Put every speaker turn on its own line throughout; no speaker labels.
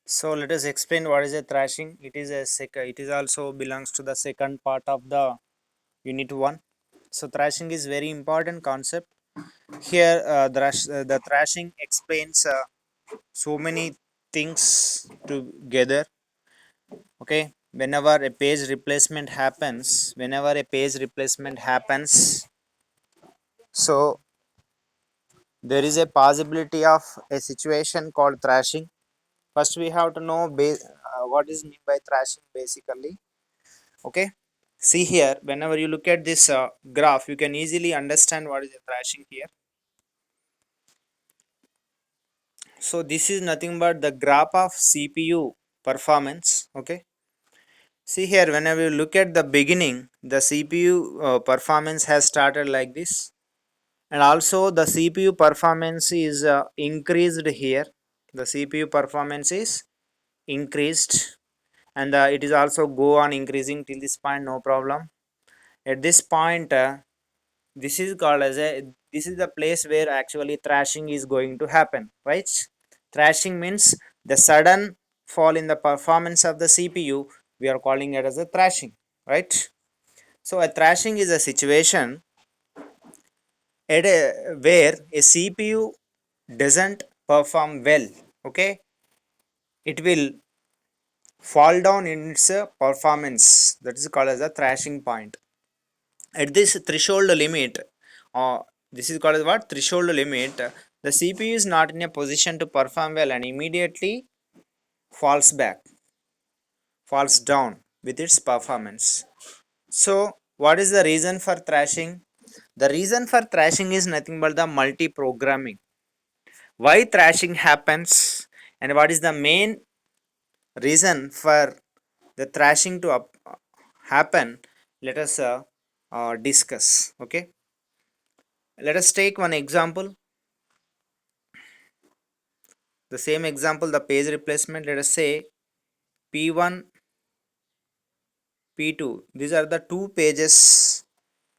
So let us explain what is a thrashing. It is also belongs to the second part of the unit 1. So thrashing is very important concept. Here the thrashing explains so many things together. Okay, whenever a page replacement happens, so there is a possibility of a situation called thrashing. First we have to know what is meant by thrashing basically. Okay, see here, whenever you look at this graph, you can easily understand what is the thrashing here. So this is nothing but the graph of CPU performance. Okay, see here, whenever you look at the beginning, the CPU performance has started like this, and also the CPU performance is increased here. The CPU performance is increased, and it is also go on increasing till this point, no problem. At this point, this is called as a this is the place where actually thrashing is going to happen, right? Thrashing means the sudden fall in the performance of the CPU. We are calling it as a thrashing, right? So a thrashing is a situation where a CPU doesn't perform well. Okay, it will fall down in its performance. That is called as a thrashing point. At this threshold limit, uh, this is called as what, threshold limit, the CPU is not in a position to perform well and immediately falls back, falls down with its performance. So what is the reason for thrashing? The reason for thrashing is nothing but the multi-programming. Why thrashing happens and what is the main reason for the thrashing to happen, let us discuss. Okay, let us take one example. The same example, the page replacement, let us say P1, P2. These are the two pages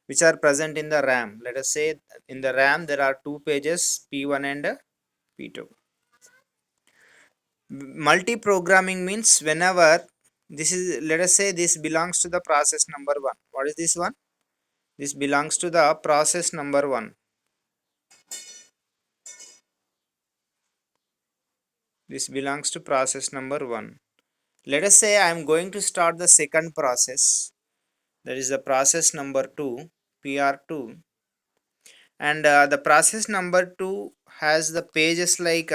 which are present in the RAM. Let us say in the RAM there are two pages, P1 and P2. Multi-programming means whenever this is, let us say this belongs to the process number 1. What is this one? This belongs to the process number 1. This belongs to process number 1. Let us say I am going to start the second process, that is the process number 2, PR2, and the process number 2 has the pages like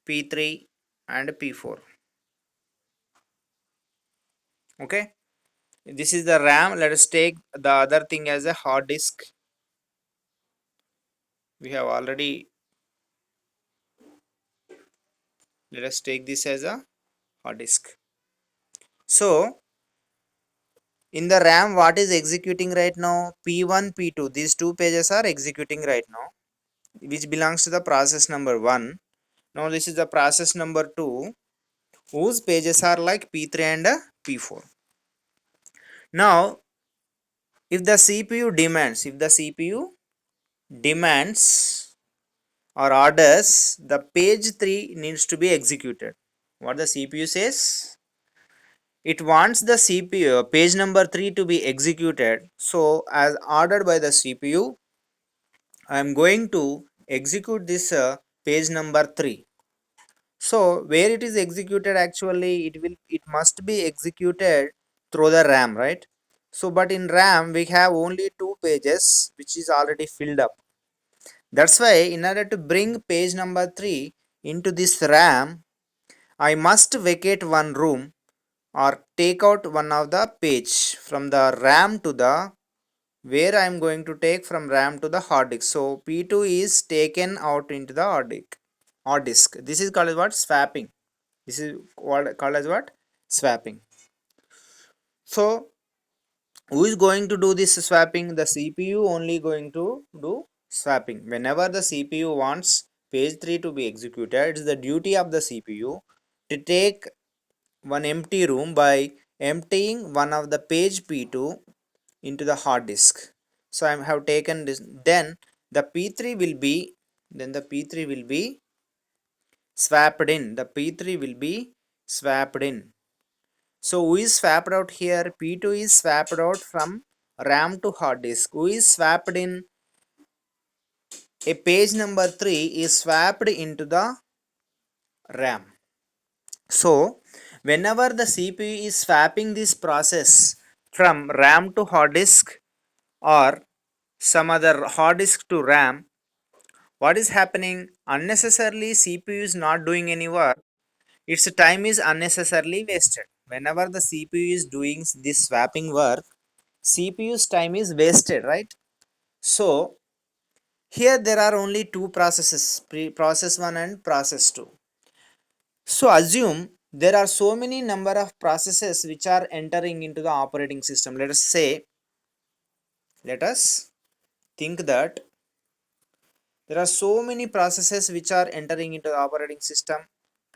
P3 and P4. Okay, this is the RAM. Let us take the other thing as a hard disk. We have already, let us take this as a hard disk. So in the RAM, what is executing right now? P1, P2, these two pages are executing right now, which belongs to the process number 1. Now this is the process number 2, whose pages are like P3 and P4. Now if the CPU demands or orders, the page 3 needs to be executed. What the CPU says? It wants the CPU page number 3 to be executed. So as ordered by the CPU, I am going to execute this page number 3. So where it is executed, actually it must be executed through the RAM, right? So but in RAM we have only two pages which is already filled up. That's why in order to bring page number 3 into this RAM, I must vacate one room or take out one of the page from the RAM to the, where I am going to take from RAM to the hard disk. So P2 is taken out into the hard disk. This is called as what? Swapping. This is what called as what? Swapping. So who is going to do this swapping? The CPU only going to do swapping. Whenever the CPU wants page 3 to be executed, it is the duty of the CPU to take one empty room by emptying one of the page P2 into the hard disk. So I have taken this, then the P3 will be, then the P3 will be swapped in. The P3 will be swapped in. So who is swapped out here? P2 is swapped out from RAM to hard disk. Who is swapped in? A page number 3 is swapped into the RAM. So whenever the CPU is swapping this process from RAM to hard disk or some other hard disk to RAM, what is happening? Unnecessarily CPU is not doing any work. Its time is unnecessarily wasted. Whenever the CPU is doing this swapping work, CPU's time is wasted, right? So here there are only two processes, process 1 and process 2. So assume there are so many number of processes which are entering into the operating system. Let us think that there are so many processes which are entering into the operating system,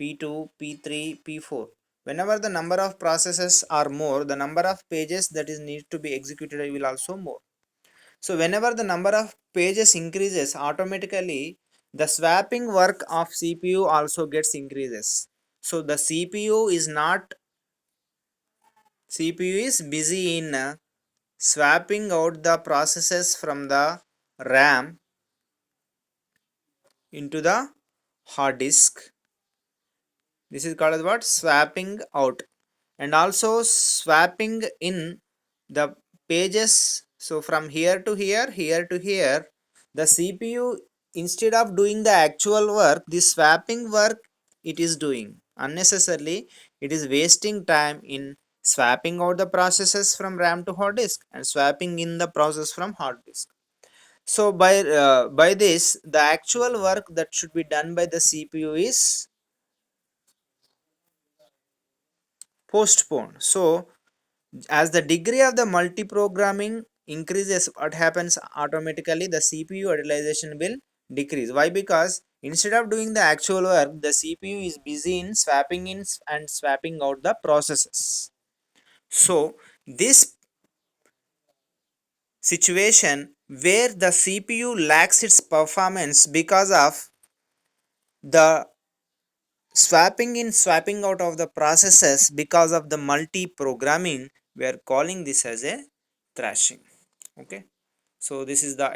P2, P3, P4. Whenever the number of processes are more, the number of pages that is need to be executed will also more. So whenever the number of pages increases, automatically the swapping work of CPU also gets increases. So the CPU is busy in swapping out the processes from the RAM into the hard disk. This is called as what? Swapping out. And also swapping in the pages. So from here to here, here to here, the CPU, instead of doing the actual work, this swapping work it is doing unnecessarily. It is wasting time in swapping out the processes from RAM to hard disk and swapping in the process from hard disk. So by this, the actual work that should be done by the CPU is postponed. So as the degree of the multiprogramming increases, what happens? Automatically the CPU utilization will decrease. Why? Because instead of doing the actual work, the CPU is busy in swapping in and swapping out the processes. So this situation where the CPU lacks its performance because of the swapping in swapping out of the processes because of the multi-programming, we are calling this as a thrashing. Okay, so this is the